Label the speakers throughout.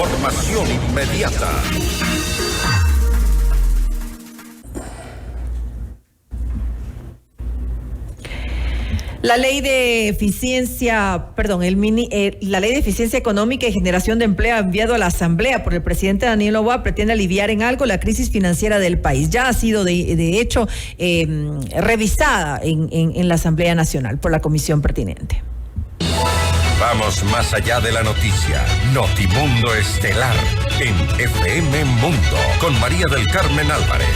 Speaker 1: Información inmediata.
Speaker 2: La ley de eficiencia, la ley de eficiencia económica y generación de empleo enviado a la Asamblea por el presidente Daniel Noboa pretende aliviar en algo la crisis financiera del país. Ya ha sido de hecho revisada en la Asamblea Nacional por la comisión pertinente.
Speaker 1: Vamos más allá de la noticia. Notimundo Estelar en FM Mundo con María del Carmen Álvarez.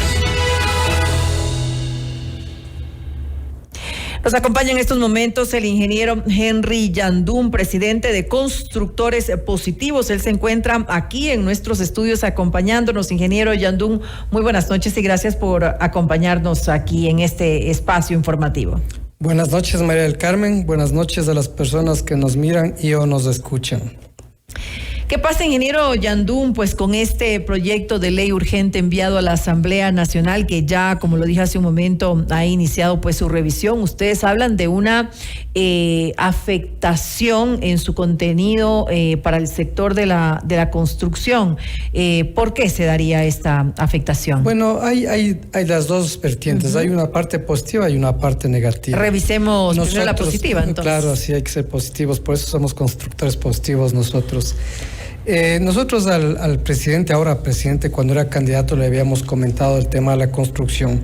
Speaker 2: Nos acompaña en estos momentos el ingeniero Henry Yandún, presidente de Constructores Positivos. Él se encuentra aquí en nuestros estudios acompañándonos. Ingeniero Yandún, muy buenas noches y gracias por acompañarnos aquí en este espacio informativo.
Speaker 3: Buenas noches, María del Carmen. Buenas noches a las personas que nos miran y o nos escuchan.
Speaker 2: ¿Qué pasa, ingeniero Yandún, pues con este proyecto de ley urgente enviado a la Asamblea Nacional que ya, como lo dije hace un momento, ha iniciado pues su revisión? Ustedes hablan de una afectación en su contenido para el sector de la construcción. ¿Por qué se daría esta afectación?
Speaker 3: Bueno, hay las dos vertientes. Hay una parte positiva y una parte negativa.
Speaker 2: Revisemos primero la positiva, entonces.
Speaker 3: Claro, sí, hay que ser positivos. Por eso somos constructores positivos nosotros. Nosotros al presidente, ahora presidente, cuando era candidato, le habíamos comentado el tema de la construcción.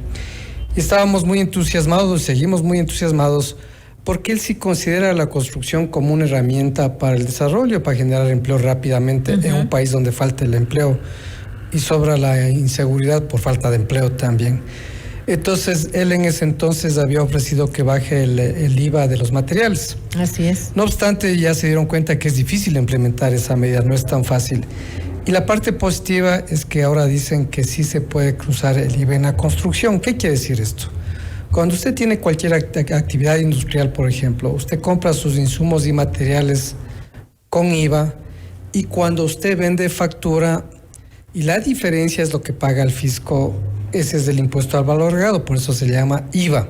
Speaker 3: Y estábamos muy entusiasmados, seguimos muy entusiasmados, porque él sí considera la construcción como una herramienta para el desarrollo, para generar empleo rápidamente en un país donde falta el empleo y sobra la inseguridad por falta de empleo también. Entonces, él en ese entonces había ofrecido que baje el IVA de los materiales.
Speaker 2: Así es.
Speaker 3: No obstante, ya se dieron cuenta que es difícil implementar esa medida, no es tan fácil. Y la parte positiva es que ahora dicen que sí se puede cruzar el IVA en la construcción. ¿Qué quiere decir esto? Cuando usted tiene cualquier actividad industrial, por ejemplo, usted compra sus insumos y materiales con IVA y cuando usted vende factura, y la diferencia es lo que paga el fisco. Ese es el impuesto al valor agregado, por eso se llama IVA.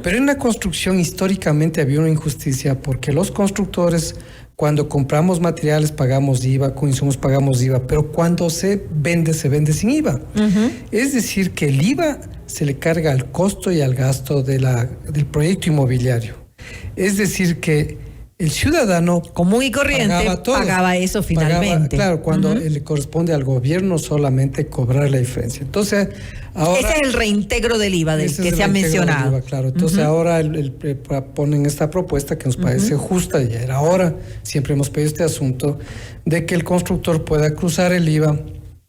Speaker 3: Pero en la construcción históricamente había una injusticia porque los constructores, cuando compramos materiales pagamos IVA, con insumos pagamos IVA, pero cuando se vende sin IVA. Es decir, que el IVA se le carga al costo y al gasto del proyecto inmobiliario. Es decir, que el ciudadano
Speaker 2: común y corriente pagaba eso finalmente.
Speaker 3: Claro, cuando le corresponde al gobierno solamente cobrar la diferencia. Entonces, ahora...
Speaker 2: Ese es el reintegro del IVA del que se ha mencionado.
Speaker 3: IVA, claro. Entonces, ahora ponen esta propuesta que nos parece justa, ya era hora, siempre hemos pedido este asunto, de que el constructor pueda cruzar el IVA.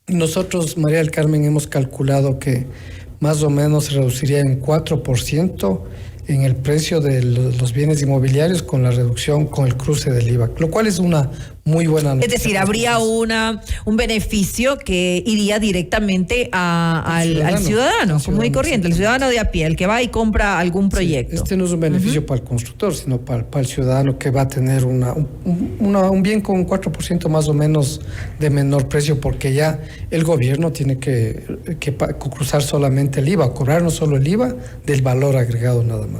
Speaker 3: Nosotros, María del Carmen, hemos calculado que más o menos se reduciría en 4% en el precio de los bienes inmobiliarios con la reducción, con el cruce del IVA, lo cual es una muy buena noticia.
Speaker 2: Es decir, habría un beneficio que iría directamente al ciudadano común y corriente, el ciudadano de a pie, el que va y compra algún proyecto.
Speaker 3: Sí, este no es un beneficio para el constructor, sino para el ciudadano que va a tener un bien con un 4% más o menos de menor precio, porque ya el gobierno tiene que cruzar solamente el IVA, cobrar no solo el IVA del valor agregado nada más.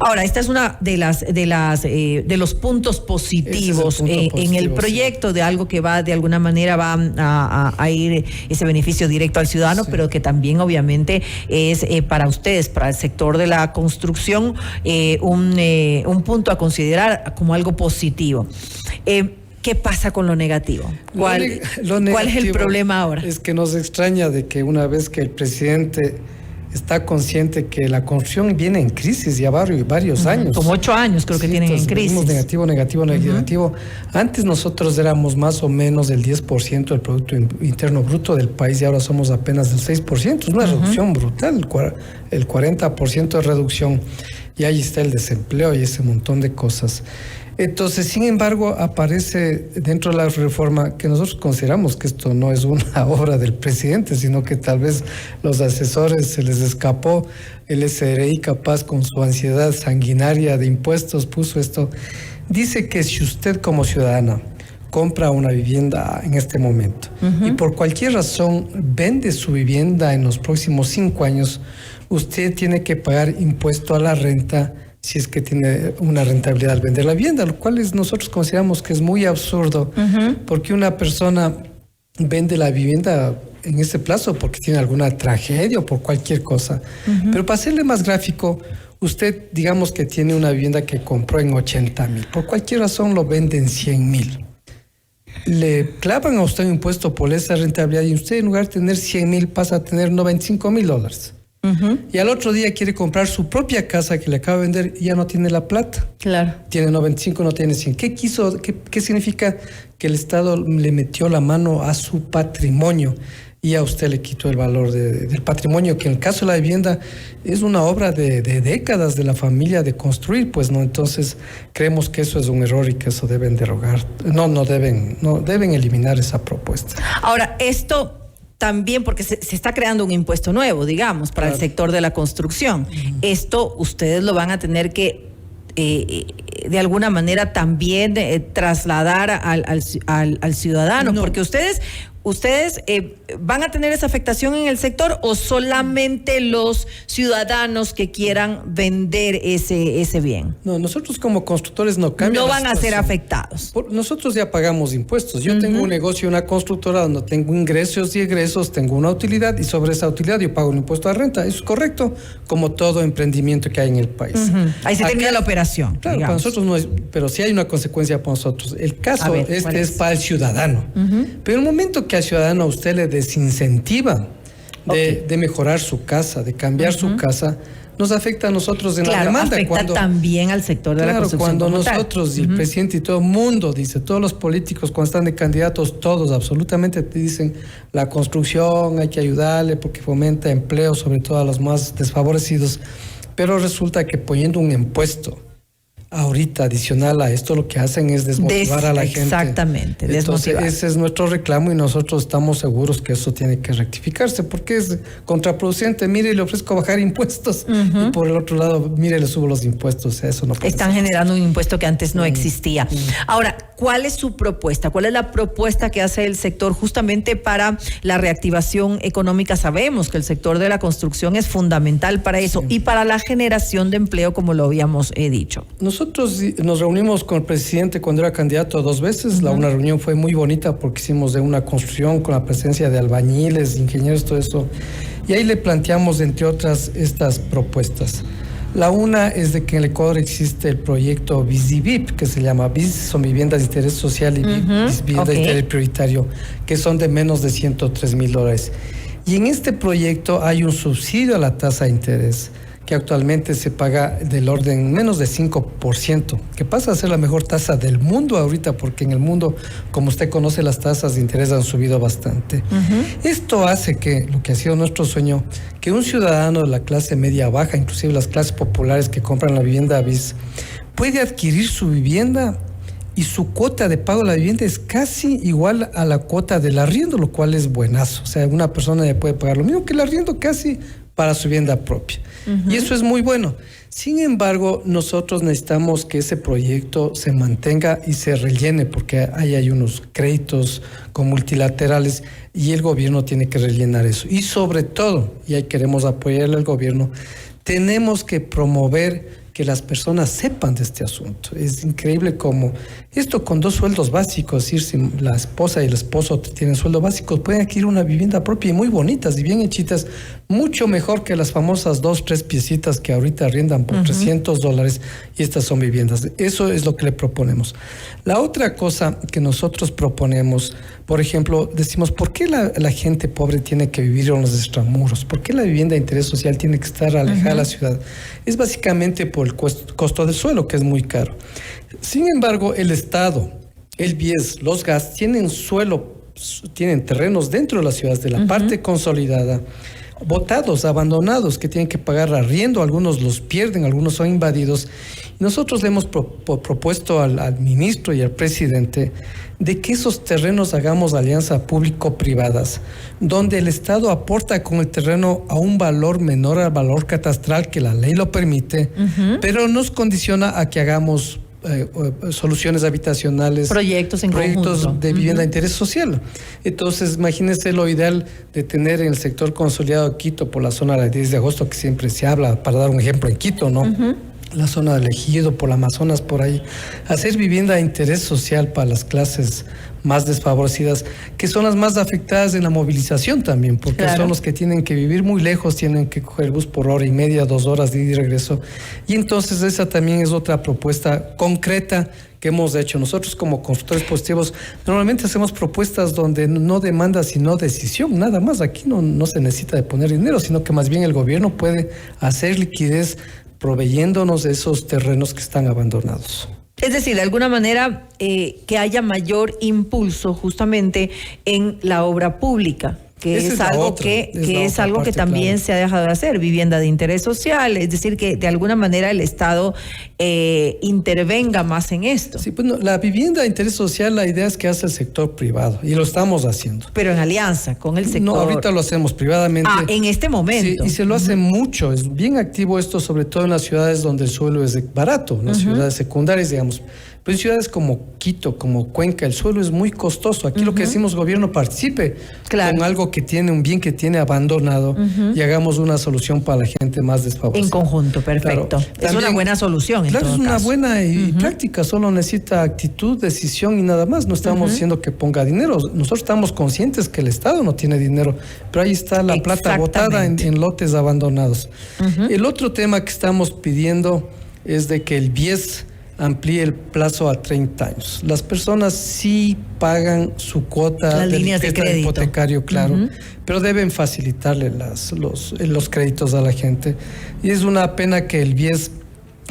Speaker 2: Ahora, esta es una de los puntos positivos en el proyecto, de algo que de alguna manera va a ir ese beneficio directo al ciudadano, pero que también obviamente es para ustedes, para el sector de la construcción, un punto a considerar como algo positivo. ¿Qué pasa con lo negativo? ¿Cuál es el problema ahora?
Speaker 3: Es que nos extraña de que una vez que el presidente está consciente que la construcción viene en crisis ya varios años.
Speaker 2: Como 8 años creo que tienen en crisis.
Speaker 3: Negativo. Antes nosotros éramos más o menos del 10% del Producto Interno Bruto del país y ahora somos apenas del 6%. Es una reducción brutal, el 40% de reducción. Y ahí está el desempleo y ese montón de cosas. Entonces, sin embargo, aparece dentro de la reforma que nosotros consideramos que esto no es una obra del presidente, sino que tal vez los asesores se les escapó, el SRI capaz con su ansiedad sanguinaria de impuestos puso esto. Dice que si usted como ciudadana compra una vivienda en este momento y por cualquier razón vende su vivienda en los próximos 5 años, usted tiene que pagar impuesto a la renta si es que tiene una rentabilidad al vender la vivienda, lo cual nosotros consideramos que es muy absurdo, porque una persona vende la vivienda en ese plazo porque tiene alguna tragedia o por cualquier cosa. Pero para hacerle más gráfico, usted digamos que tiene una vivienda que compró en 80,000, por cualquier razón lo vende en 100,000. Le clavan a usted un impuesto por esa rentabilidad y usted en lugar de tener 100,000 pasa a tener $95,000. Y al otro día quiere comprar su propia casa que le acaba de vender y ya no tiene la plata.
Speaker 2: Claro.
Speaker 3: Tiene 95, no tiene 100. ¿Qué significa? Que el Estado le metió la mano a su patrimonio y a usted le quitó el valor del patrimonio, que en el caso de la vivienda es una obra de décadas de la familia de construir, pues no. Entonces creemos que eso es un error y que eso deben derogar. No deben eliminar esa propuesta.
Speaker 2: Ahora, esto también porque se está creando un impuesto nuevo, digamos, para el sector de la construcción. Esto ustedes lo van a tener que de alguna manera también trasladar al ciudadano, porque ustedes van a tener esa afectación en el sector, o solamente los ciudadanos que quieran vender ese bien.
Speaker 3: No, nosotros como constructores no cambiamos.
Speaker 2: No van a ser afectados.
Speaker 3: Nosotros ya pagamos impuestos. Yo tengo un negocio, una constructora donde tengo ingresos y egresos, tengo una utilidad y sobre esa utilidad yo pago un impuesto de renta. Eso es correcto, como todo emprendimiento que hay en el país.
Speaker 2: Ahí se termina la operación.
Speaker 3: Claro,
Speaker 2: digamos.
Speaker 3: para nosotros no es, pero sí hay una consecuencia para nosotros. El caso es para el ciudadano. Pero en el momento que al ciudadano a usted le desincentiva de mejorar su casa, de cambiar su casa, nos afecta a nosotros en la demanda.
Speaker 2: Afecta también al sector de la construcción.
Speaker 3: Cuando nosotros y el presidente y todo el mundo dice, todos los políticos cuando están de candidatos, todos absolutamente te dicen la construcción hay que ayudarle porque fomenta empleo, sobre todo a los más desfavorecidos, pero resulta que poniendo un impuesto ahorita adicional a esto, lo que hacen es desmotivar a la gente.
Speaker 2: Exactamente,
Speaker 3: desmotivar. Entonces ese es nuestro reclamo y nosotros estamos seguros que eso tiene que rectificarse porque es contraproducente. Mire, le ofrezco bajar impuestos y por el otro lado, mire, le subo los impuestos. Eso no puede
Speaker 2: Están
Speaker 3: ser.
Speaker 2: generando un impuesto que antes no existía. Ahora, ¿cuál es su propuesta? ¿Cuál es la propuesta que hace el sector justamente para la reactivación económica? Sabemos que el sector de la construcción es fundamental para eso y para la generación de empleo, como lo habíamos dicho.
Speaker 3: Nosotros nos reunimos con el presidente cuando era candidato 2 veces. Una reunión fue muy bonita porque hicimos de una construcción con la presencia de albañiles, ingenieros, todo eso. Y ahí le planteamos, entre otras, estas propuestas. La una es de que en el Ecuador existe el proyecto BIS-VIP, que se llama BIS, son viviendas de interés social y viviendas de interés prioritario, que son de menos de $103,000. Y en este proyecto hay un subsidio a la tasa de interés, que actualmente se paga del orden menos de 5%, que pasa a ser la mejor tasa del mundo ahorita, porque en el mundo, como usted conoce, las tasas de interés han subido bastante. Esto hace que, lo que ha sido nuestro sueño, que un ciudadano de la clase media baja, inclusive las clases populares que compran la vivienda BIS, puede adquirir su vivienda y su cuota de pago de la vivienda es casi igual a la cuota del arriendo, lo cual es buenazo. O sea, una persona ya puede pagar lo mismo que el arriendo casi para su vivienda propia. Y eso es muy bueno. Sin embargo, nosotros necesitamos que ese proyecto se mantenga y se rellene, porque ahí hay unos créditos con multilaterales y el gobierno tiene que rellenar eso. Y sobre todo, y ahí queremos apoyarle al gobierno, tenemos que promover que las personas sepan de este asunto. Es increíble cómo esto con 2 sueldos básicos, si la esposa y el esposo tienen sueldo básico, pueden adquirir una vivienda propia y muy bonitas y bien hechitas, mucho mejor que las famosas 2, 3 piecitas que ahorita arriendan por $300 y estas son viviendas. Eso es lo que le proponemos. La otra cosa que nosotros proponemos, por ejemplo, decimos, ¿por qué la gente pobre tiene que vivir en los extramuros? ¿Por qué la vivienda de interés social tiene que estar alejada de la ciudad? Es básicamente por el costo del suelo, que es muy caro. Sin embargo, el Estado, el BIES, los GAS, tienen terrenos dentro de las ciudades, de la parte consolidada, botados, abandonados, que tienen que pagar arriendo, algunos los pierden, algunos son invadidos. Nosotros le hemos propuesto al ministro y al presidente de que esos terrenos hagamos alianza público-privadas, donde el Estado aporta con el terreno a un valor menor al valor catastral que la ley lo permite, pero nos condiciona a que hagamos soluciones habitacionales,
Speaker 2: proyectos
Speaker 3: de vivienda de interés social. Entonces, imagínense lo ideal de tener en el sector consolidado de Quito, por la zona del 10 de agosto, que siempre se habla, para dar un ejemplo en Quito, ¿no? la zona del Ejido, por el Amazonas, por ahí, hacer vivienda de interés social para las clases más desfavorecidas, que son las más afectadas en la movilización también, porque son los que tienen que vivir muy lejos, tienen que coger bus por 1.5 horas, 2 horas de ida y regreso. Y entonces esa también es otra propuesta concreta que hemos hecho. Nosotros como constructores positivos normalmente hacemos propuestas donde no demanda sino decisión, nada más. Aquí no se necesita de poner dinero, sino que más bien el gobierno puede hacer liquidez proveyéndonos de esos terrenos que están abandonados.
Speaker 2: Es decir, de alguna manera que haya mayor impulso justamente en la obra pública, que es algo que también se ha dejado de hacer, vivienda de interés social, es decir, que de alguna manera el Estado intervenga más en esto.
Speaker 3: Sí, pues no, la vivienda de interés social, la idea es que hace el sector privado y lo estamos haciendo.
Speaker 2: Pero en alianza con el sector. No,
Speaker 3: ahorita lo hacemos privadamente.
Speaker 2: En este momento.
Speaker 3: Sí, y se lo hace mucho, es bien activo esto, sobre todo en las ciudades donde el suelo es barato, en las ciudades secundarias, digamos. Pero en ciudades como Quito, como Cuenca, el suelo es muy costoso. Aquí lo que decimos, gobierno participe con algo que tiene, un bien que tiene abandonado y hagamos una solución para la gente más desfavorecida.
Speaker 2: En conjunto, perfecto. Claro. Es también, una buena solución.
Speaker 3: Claro, es una buena y práctica, solo necesita actitud, decisión y nada más. No estamos diciendo que ponga dinero. Nosotros estamos conscientes que el Estado no tiene dinero, pero ahí está la plata botada en lotes abandonados. El otro tema que estamos pidiendo es de que el BIES amplíe el plazo a 30 años. Las personas sí pagan su cuota del hipotecario, claro, pero deben facilitarle los créditos a la gente. Y es una pena que el BIES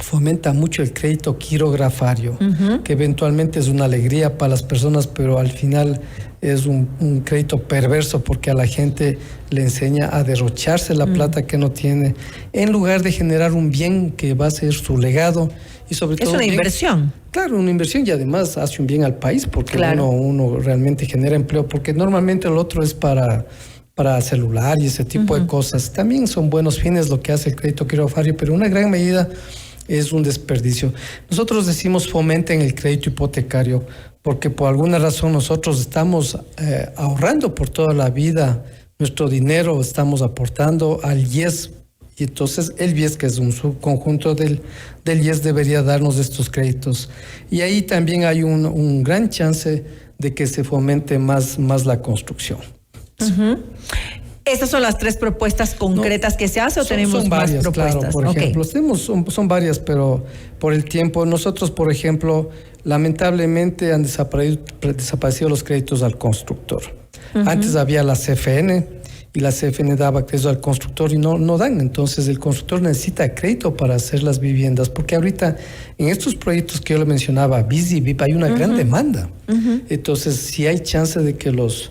Speaker 3: fomenta mucho el crédito quirografario, que eventualmente es una alegría para las personas, pero al final es un crédito perverso porque a la gente le enseña a derrocharse la plata que no tiene, en lugar de generar un bien que va a ser su legado. Y sobre todo
Speaker 2: es una inversión.
Speaker 3: Claro, una inversión y además hace un bien al país porque uno realmente genera empleo, porque normalmente el otro es para celular y ese tipo de cosas. También son buenos fines lo que hace el crédito quirografario, pero una gran medida es un desperdicio. Nosotros decimos fomenten el crédito hipotecario porque por alguna razón nosotros estamos ahorrando por toda la vida nuestro dinero, estamos aportando al IES. Y entonces el BIES, que es un subconjunto del IES, debería darnos estos créditos. Y ahí también hay un gran chance de que se fomente más la construcción.
Speaker 2: ¿Estas son las 3 propuestas concretas que se hacen o tenemos
Speaker 3: varias,
Speaker 2: más propuestas?
Speaker 3: Claro, por ejemplo, son varias, pero por el tiempo. Nosotros, por ejemplo, lamentablemente han desaparecido los créditos al constructor. Antes había la CFN, y la CFN daba acceso al constructor y no dan. Entonces el constructor necesita crédito para hacer las viviendas, porque ahorita en estos proyectos que yo le mencionaba, BIS y BIP, hay una gran demanda. Entonces si hay chance de que los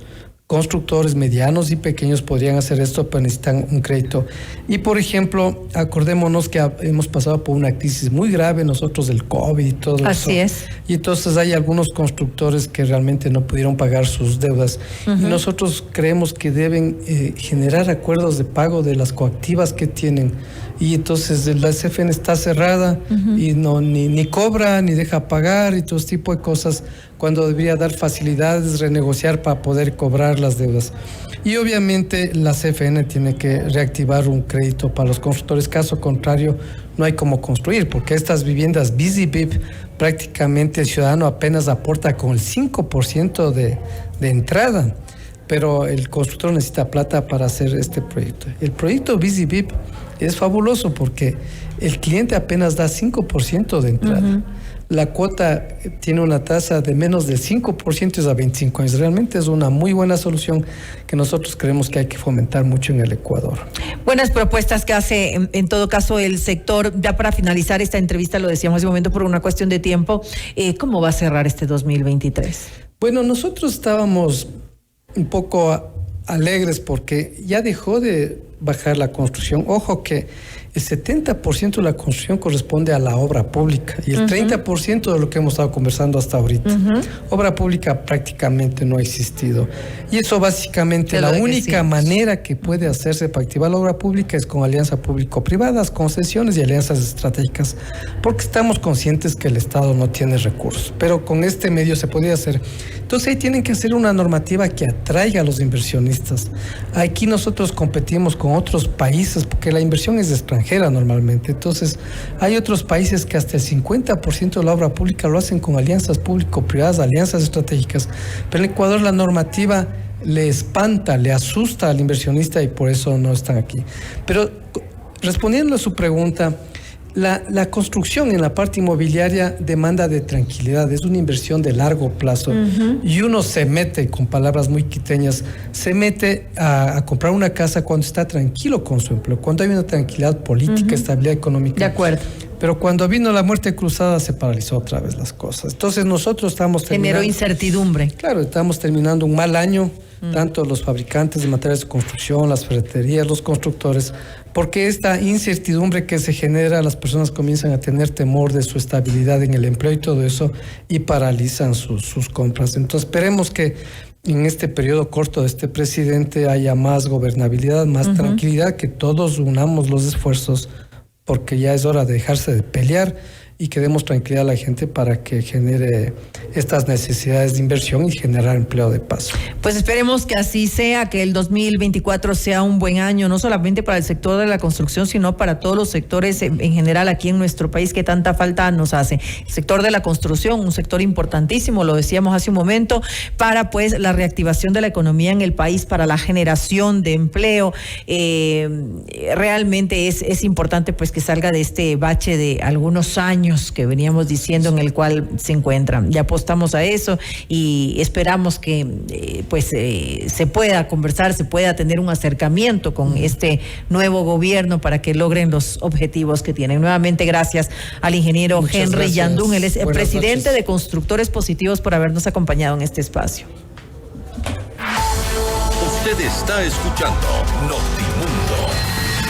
Speaker 3: constructores medianos y pequeños podrían hacer esto, pero necesitan un crédito. Y por ejemplo, acordémonos que hemos pasado por una crisis muy grave nosotros del COVID y todo eso.
Speaker 2: Así es.
Speaker 3: Y entonces hay algunos constructores que realmente no pudieron pagar sus deudas. Y nosotros creemos que deben generar acuerdos de pago de las coactivas que tienen. Y entonces la CFN está cerrada y ni cobra, ni deja pagar y todo ese tipo de cosas, cuando debería dar facilidades, renegociar para poder cobrar las deudas. Y obviamente la CFN tiene que reactivar un crédito para los constructores, caso contrario no hay cómo construir, porque estas viviendas BIS y BIP prácticamente el ciudadano apenas aporta con el 5% de entrada, pero el constructor necesita plata para hacer este proyecto. El proyecto BIS y BIP es fabuloso porque el cliente apenas da 5% de entrada. La cuota tiene una tasa de menos del 5%, es a 25 años. Realmente es una muy buena solución que nosotros creemos que hay que fomentar mucho en el Ecuador.
Speaker 2: Buenas propuestas que hace en todo caso el sector. Ya para finalizar esta entrevista, lo decíamos hace un momento por una cuestión de tiempo, ¿cómo va a cerrar este 2023?
Speaker 3: Bueno, nosotros estábamos un poco alegres porque ya dejó de bajar la construcción. Ojo que el 70% de la construcción corresponde a la obra pública y el 30% de lo que hemos estado conversando hasta ahorita. Obra pública prácticamente no ha existido. Y eso básicamente la única manera que puede hacerse para activar la obra pública es con alianzas público-privadas, concesiones y alianzas estratégicas, porque estamos conscientes que el Estado no tiene recursos, pero con este medio se podría hacer. Entonces ahí tienen que hacer una normativa que atraiga a los inversionistas. Aquí nosotros competimos con otros países porque la inversión es extranjera. extranjera normalmente. Entonces, hay otros países que hasta el 50% de la obra pública lo hacen con alianzas público-privadas, alianzas estratégicas. Pero en Ecuador la normativa le espanta, le asusta al inversionista y por eso no están aquí. Pero respondiendo a su pregunta, la construcción en la parte inmobiliaria demanda de tranquilidad, es una inversión de largo plazo. Y uno se mete, con palabras muy quiteñas, se mete a comprar una casa cuando está tranquilo con su empleo, cuando hay una tranquilidad política, estabilidad económica.
Speaker 2: De acuerdo.
Speaker 3: Pero cuando vino la muerte cruzada se paralizó otra vez las cosas. Entonces nosotros estamos terminando...
Speaker 2: Generó incertidumbre.
Speaker 3: Claro, estamos terminando un mal año, tanto los fabricantes de materiales de construcción, las ferreterías, los constructores, porque esta incertidumbre que se genera, las personas comienzan a tener temor de su estabilidad en el empleo y todo eso, y paralizan sus compras. Entonces esperemos que en este periodo corto de este presidente haya más gobernabilidad, más tranquilidad, que todos unamos los esfuerzos, porque ya es hora de dejarse de pelear y que demos tranquilidad a la gente para que genere estas necesidades de inversión y generar empleo de paso.
Speaker 2: Pues esperemos que así sea, que el 2024 sea un buen año, no solamente para el sector de la construcción, sino para todos los sectores en general aquí en nuestro país que tanta falta nos hace. El sector de la construcción, un sector importantísimo, lo decíamos hace un momento, para pues la reactivación de la economía en el país, para la generación de empleo. Realmente es importante pues que salga de este bache de algunos años que veníamos diciendo en el cual se encuentran. Ya apostamos a eso y esperamos que se pueda conversar, se pueda tener un acercamiento con este nuevo gobierno para que logren los objetivos que tienen. Nuevamente gracias al ingeniero Henry Yandún, él es el presidente de Constructores Positivos, por habernos acompañado en este espacio.
Speaker 1: Usted está escuchando Notimundo.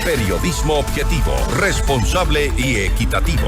Speaker 1: Periodismo objetivo, responsable y equitativo.